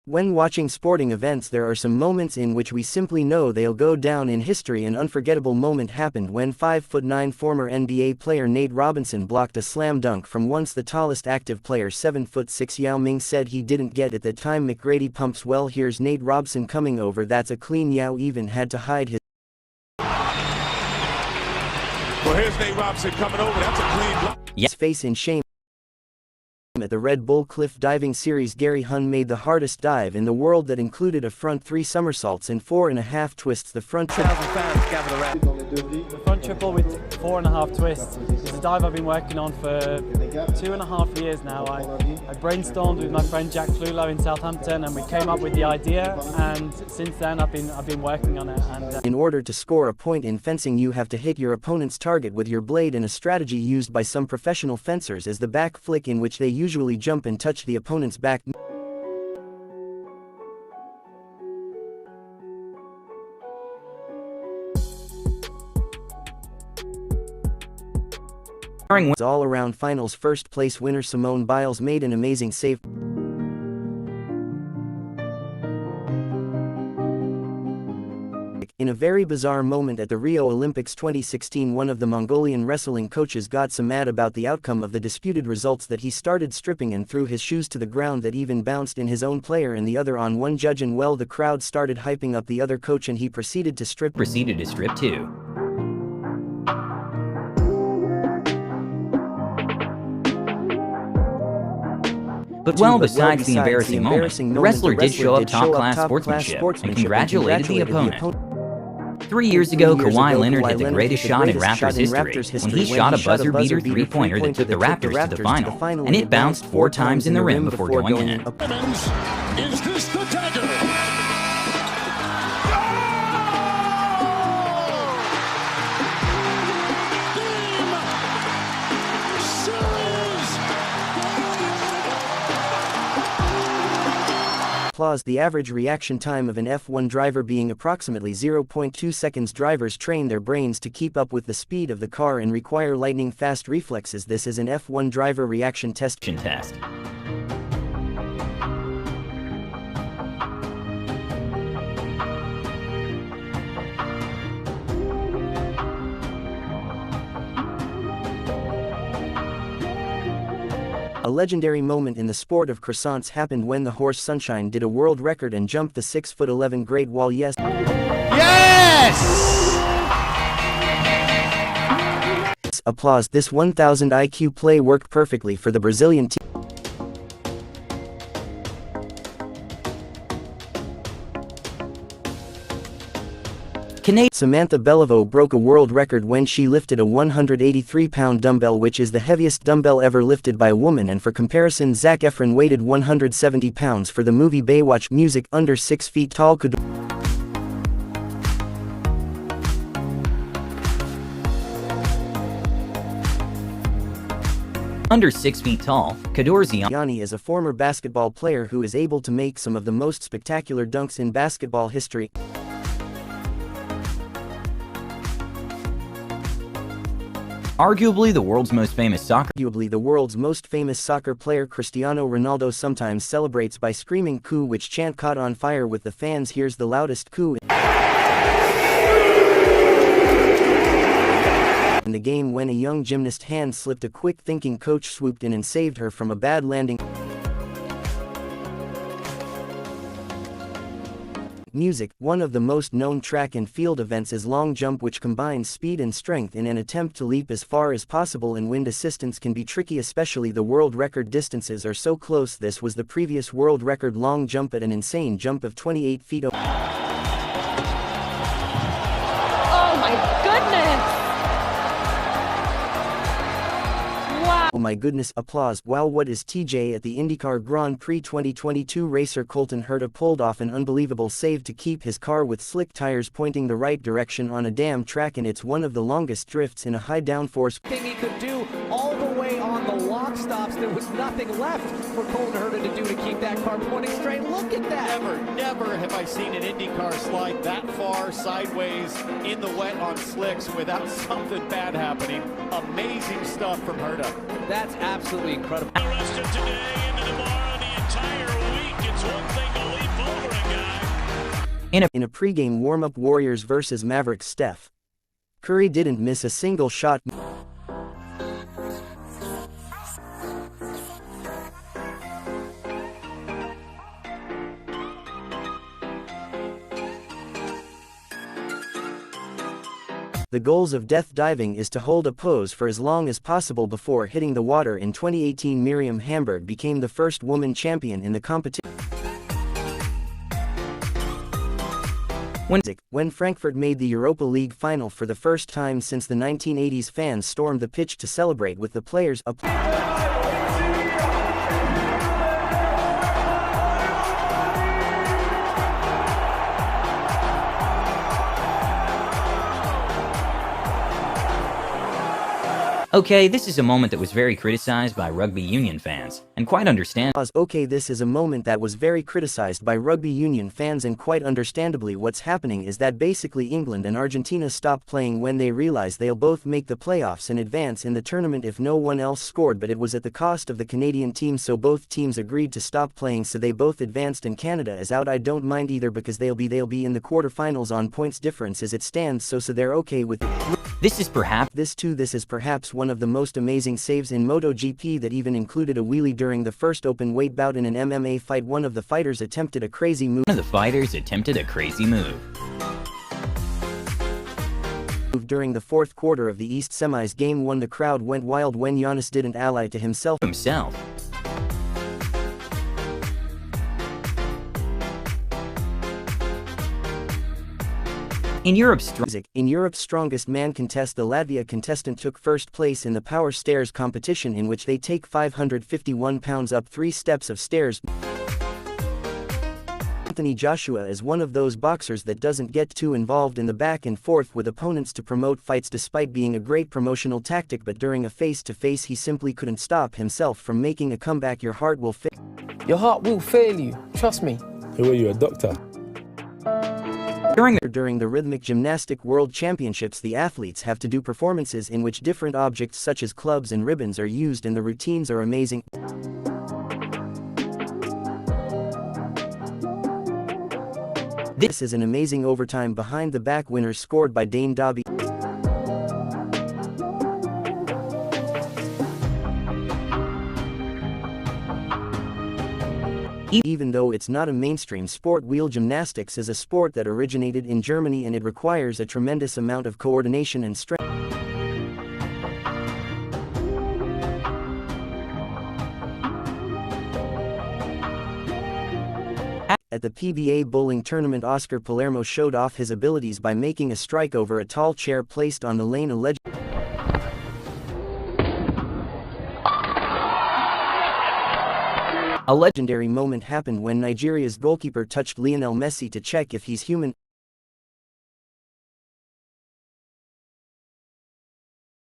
When watching sporting events, there are some moments in which we simply know they'll go down in history. An unforgettable moment happened when 5'9" former NBA player Nate Robinson blocked a slam dunk from once the tallest active player 7'6". Yao Ming said he didn't get it that time. McGrady pumps. Well, here's Nate Robinson coming over. That's a clean. Yao even had to hide his here's Nate Robinson coming over. That's a clean block. Face in shame. At the Red Bull Cliff Diving Series, Gary Hun made the hardest dive in the world that included a front 3 somersaults and 4.5 twists. The front triple. Fans gather around. The front triple with 4.5 twists is a dive I've been working on for 2.5 years now. I brainstormed with my friend Jack Flulo in Southampton, and we came up with the idea. And since then, I've been working on it. And in order to score a point in fencing, you have to hit your opponent's target with your blade, and a strategy used by some professional fencers is the back flick, in which they usually jump and touch the opponent's back. All-around finals first place winner Simone Biles made an amazing save. In a very bizarre moment at the Rio Olympics 2016, one of the Mongolian wrestling coaches got so mad about the outcome of the disputed results that he started stripping and threw his shoes to the ground that even bounced in his own player and the other on one judge, and well, the crowd started hyping up the other coach and he proceeded to strip too. But well, besides the embarrassing moment, the wrestler did show up top-class sportsmanship and congratulated the opponent. 3 years ago, Kawhi Leonard hit the greatest shot in Raptors history when he shot a buzzer-beater three-pointer that took the Raptors to the final, and it bounced 4 times in the rim before going in. Is this the dagger? The average reaction time of an F1 driver being approximately 0.2 seconds. Drivers train their brains to keep up with the speed of the car and require lightning-fast reflexes. This is an F1 driver reaction test. A legendary moment in the sport of croissants happened when the horse Sunshine did a world record and jumped the 6'11" Great Wall. Yes! Applause. This 1000 IQ play worked perfectly for the Brazilian team. Samantha Beliveau broke a world record when she lifted a 183-pound dumbbell, which is the heaviest dumbbell ever lifted by a woman. And for comparison, Zac Efron weighted 170 pounds for the movie Baywatch. Music. Under 6 feet tall Under 6 feet tall, Kador Ziani is a former basketball player who is able to make some of the most spectacular dunks in basketball history. Arguably the world's most famous soccer player Cristiano Ronaldo sometimes celebrates by screaming "coup," which chant caught on fire with the fans. Here's the loudest coup in the game when a young gymnast hand slipped. A quick-thinking coach swooped in and saved her from a bad landing. Music. One of the most known track and field events is long jump, which combines speed and strength in an attempt to leap as far as possible, and wind assistance can be tricky, especially the world record distances are so close. This was the previous world record long jump at an insane jump of 28 feet. Oh my goodness! Wow! Oh my goodness! Applause. Wow, what is TJ? At the IndyCar Grand Prix 2022, racer Colton Herta pulled off an unbelievable save to keep his car with slick tires pointing the right direction on a damn track, and it's one of the longest drifts in a high downforce. Thing he could do all the way on the lock stops. There was nothing left for Colton Herta to do to keep that car pointing straight. Look at that! Never have I seen an IndyCar slide that far sideways in the wet on slicks without something bad happening. Amazing stuff from Herta. That's absolutely incredible. The rest of today into tomorrow, the entire week, it's one thing to leave. In a pregame warm-up, Warriors vs Mavericks. Steph Curry didn't miss a single shot. The goals of death diving is to hold a pose for as long as possible before hitting the water. In 2018, Miriam Hamburg became the first woman champion in the competition. When Frankfurt made the Europa League final for the first time since the 1980s, fans stormed the pitch to celebrate with the players. Okay, this is a moment that was very criticized by rugby union fans, and quite understandably. Okay, this is a moment that was very criticized by rugby union fans, and quite understandably. What's happening is that basically England and Argentina stopped playing when they realized they'll both make the playoffs and advance in the tournament if no one else scored, but it was at the cost of the Canadian team, so both teams agreed to stop playing, so they both advanced and Canada is out. I don't mind either because they'll be in the quarterfinals on points difference as it stands, so they're okay with it. This is perhaps one of the most amazing saves in MotoGP that even included a wheelie during the first open weight bout in an MMA fight. One of the fighters attempted a crazy move. During the fourth quarter of the East Semis Game 1, the crowd went wild when Giannis didn't ally to himself. In Europe's Strongest Man contest, the Latvia contestant took first place in the power stairs competition, in which they take 551 pounds up 3 steps of stairs. Anthony Joshua is one of those boxers that doesn't get too involved in the back and forth with opponents to promote fights, despite being a great promotional tactic, but during a face-to-face he simply couldn't stop himself from making a comeback. Your heart will fail. Your heart will fail you, trust me. Who are you, a doctor? During the Rhythmic Gymnastic World Championships, the athletes have to do performances in which different objects such as clubs and ribbons are used, and the routines are amazing. This is an amazing overtime behind the back winner scored by Dane Dobby. Even though it's not a mainstream sport, wheel gymnastics is a sport that originated in Germany, and it requires a tremendous amount of coordination and strength. At the PBA bowling tournament, Oscar Palermo showed off his abilities by making a strike over a tall chair placed on the lane. A legendary moment happened when Nigeria's goalkeeper touched Lionel Messi to check if he's human.